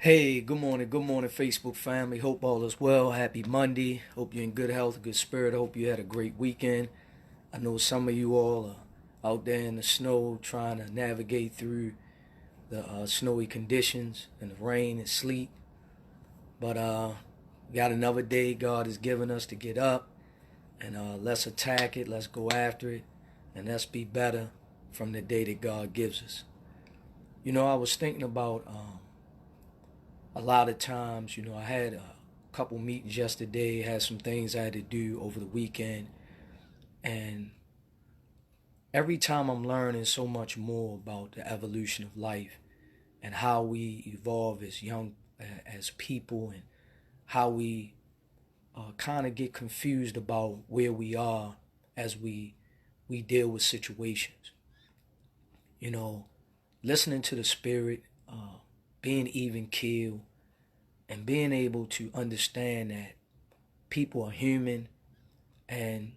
Hey, good morning, Facebook family. Hope all is well. Happy Monday. Hope you're in good health, good spirit. Hope you had a great weekend. I know some of you all are out there in the snow trying to navigate through the snowy conditions and the rain and sleet. But we got another day God has given us to get up and let's attack it. Let's go after it, and let's be better from the day that God gives us. I was thinking about a lot of times, I had a couple meetings yesterday, had some things I had to do over the weekend, and every time I'm learning so much more about the evolution of life and how we evolve as as people, and how we kind of get confused about where we are as we deal with situations. You know, Listening to the spirit, being even keel, and being able to understand that people are human, and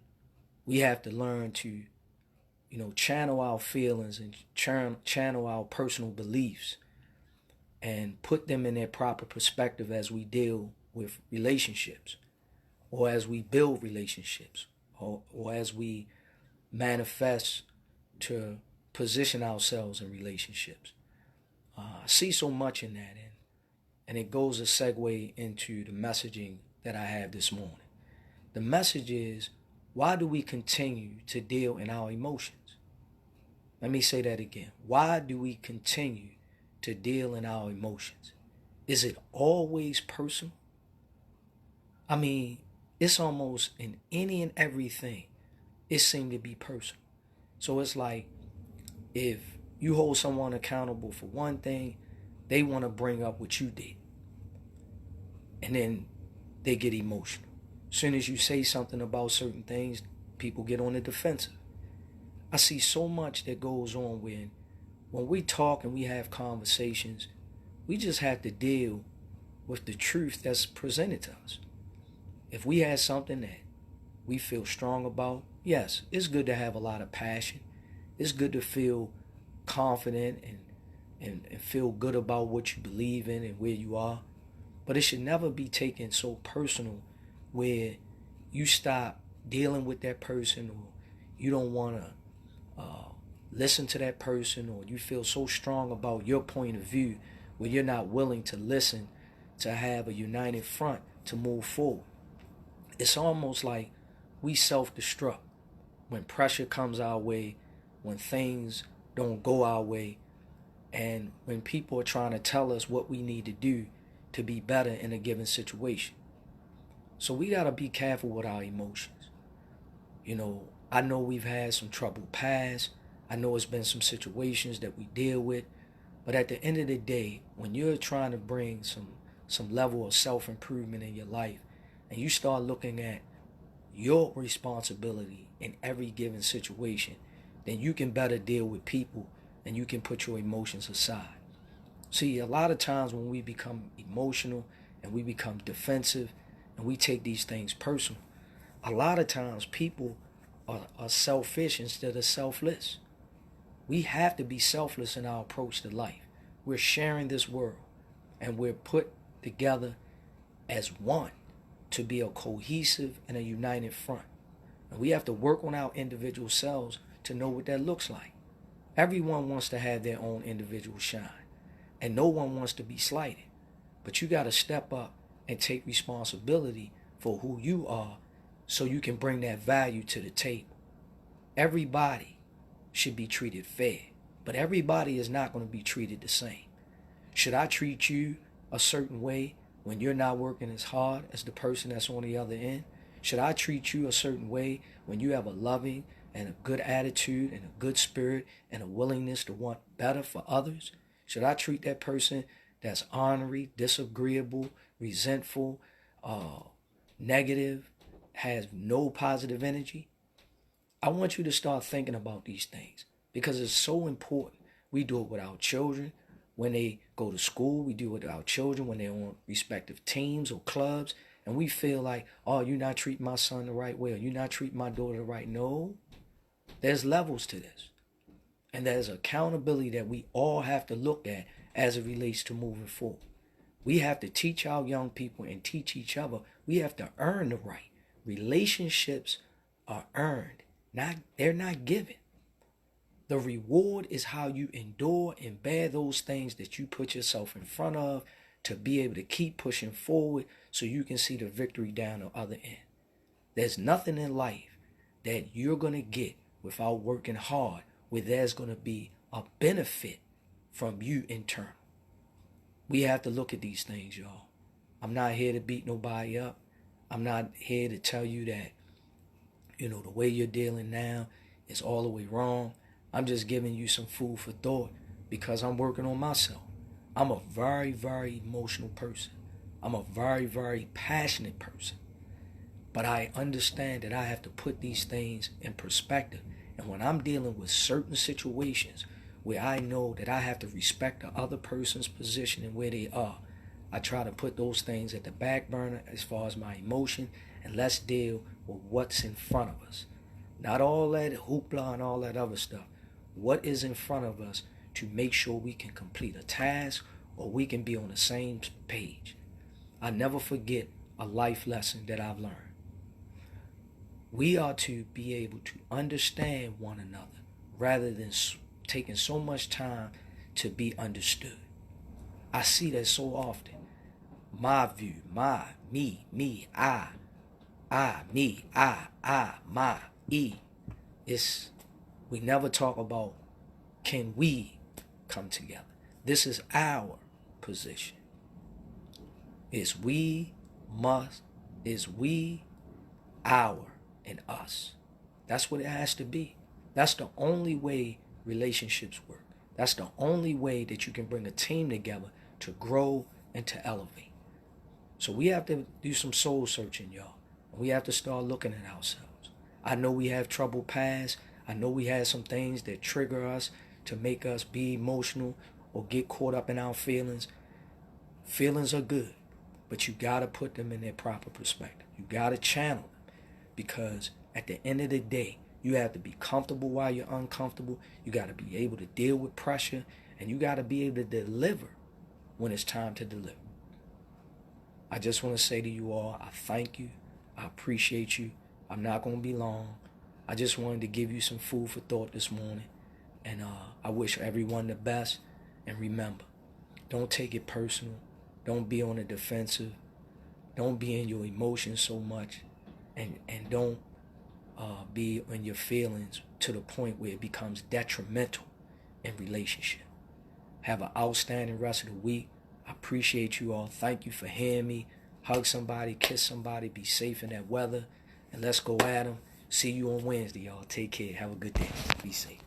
we have to learn to channel our feelings and channel our personal beliefs and put them in their proper perspective as we deal with relationships, or as we build relationships, or as we manifest to position ourselves in relationships. I see so much in that, and it goes a segue into the messaging that I have this morning. The message is, why do we continue to deal in our emotions? Let me say that again. Why do we continue to deal in our emotions? Is it always personal? I mean, it's almost in any and everything, it seems to be personal. So it's like, if you hold someone accountable for one thing, they want to bring up what you did. And then they get emotional. As soon as you say something about certain things, people get on the defensive. I see so much that goes on when we talk and we have conversations, we just have to deal with the truth that's presented to us. If we had something that we feel strong about, yes, it's good to have a lot of passion. It's good to feel confident and feel good about what you believe in and where you are. But it should never be taken so personal where you stop dealing with that person, or you don't want to listen to that person, or you feel so strong about your point of view where you're not willing to listen, to have a united front to move forward. It's almost like we self-destruct when pressure comes our way, when things don't go our way, and when people are trying to tell us what we need to do to be better in a given situation. So we got to be careful with our emotions. I know we've had some troubled past. I know it's been some situations that we deal with. But at the end of the day, when you're trying to bring some level of self-improvement in your life, and you start looking at your responsibility in every given situation, then you can better deal with people, and you can put your emotions aside. See, a lot of times when we become emotional and we become defensive and we take these things personal, a lot of times people are selfish instead of selfless. We have to be selfless in our approach to life. We're sharing this world, and we're put together as one to be a cohesive and a united front. And we have to work on our individual selves to know what that looks like. Everyone wants to have their own individual shine, and no one wants to be slighted. But you got to step up and take responsibility for who you are, so you can bring that value to the table. Everybody should be treated fair, but everybody is not going to be treated the same. Should I treat you a certain way when you're not working as hard as the person that's on the other end? Should I treat you a certain way when you have a loving and a good attitude and a good spirit and a willingness to want better for others? Should I treat that person that's ornery, disagreeable, resentful, negative, has no positive energy? I want you to start thinking about these things, because it's so important. We do it with our children when they go to school. We do it with our children when they're on respective teams or clubs. And we feel like, oh, you're not treating my son the right way, or you're not treating my daughter the right. No, there's levels to this. And there's accountability that we all have to look at as it relates to moving forward. We have to teach our young people and teach each other. We have to earn the right. Relationships are earned. They're not given. The reward is how you endure and bear those things that you put yourself in front of to be able to keep pushing forward so you can see the victory down the other end. There's nothing in life that you're going to get without working hard where there's going to be a benefit from you internal. We have to look at these things, y'all. I'm not here to beat nobody up. I'm not here to tell you that, the way you're dealing now is all the way wrong. I'm just giving you some food for thought because I'm working on myself. I'm a very, very emotional person. I'm a very, very passionate person. But I understand that I have to put these things in perspective. And when I'm dealing with certain situations where I know that I have to respect the other person's position and where they are, I try to put those things at the back burner as far as my emotion, and let's deal with what's in front of us. Not all that hoopla and all that other stuff. What is in front of us to make sure we can complete a task or we can be on the same page. I never forget a life lesson that I've learned. We are to be able to understand one another rather than taking so much time to be understood. I see that so often. My view, me, I, me, I, my, we never talk about can we come together. This is our position. It's we, our, and us. That's what it has to be. That's the only way relationships work. That's the only way that you can bring a team together to grow and to elevate. So we have to do some soul searching, y'all. We have to start looking at ourselves. I know we have troubled past. I know we had some things that trigger us to make us be emotional or get caught up in our feelings. Feelings are good, but you got to put them in their proper perspective. You got to channel them because at the end of the day, you have to be comfortable while you're uncomfortable. You got to be able to deal with pressure, and you got to be able to deliver when it's time to deliver. I just want to say to you all, I thank you. I appreciate you. I'm not going to be long. I just wanted to give you some food for thought this morning. And I wish everyone the best. And remember, don't take it personal. Don't be on the defensive. Don't be in your emotions so much. And don't be in your feelings to the point where it becomes detrimental in relationship. Have an outstanding rest of the week. I appreciate you all. Thank you for hearing me. Hug somebody, kiss somebody, be safe in that weather. And let's go at them. See you on Wednesday, y'all. Take care. Have a good day. Be safe.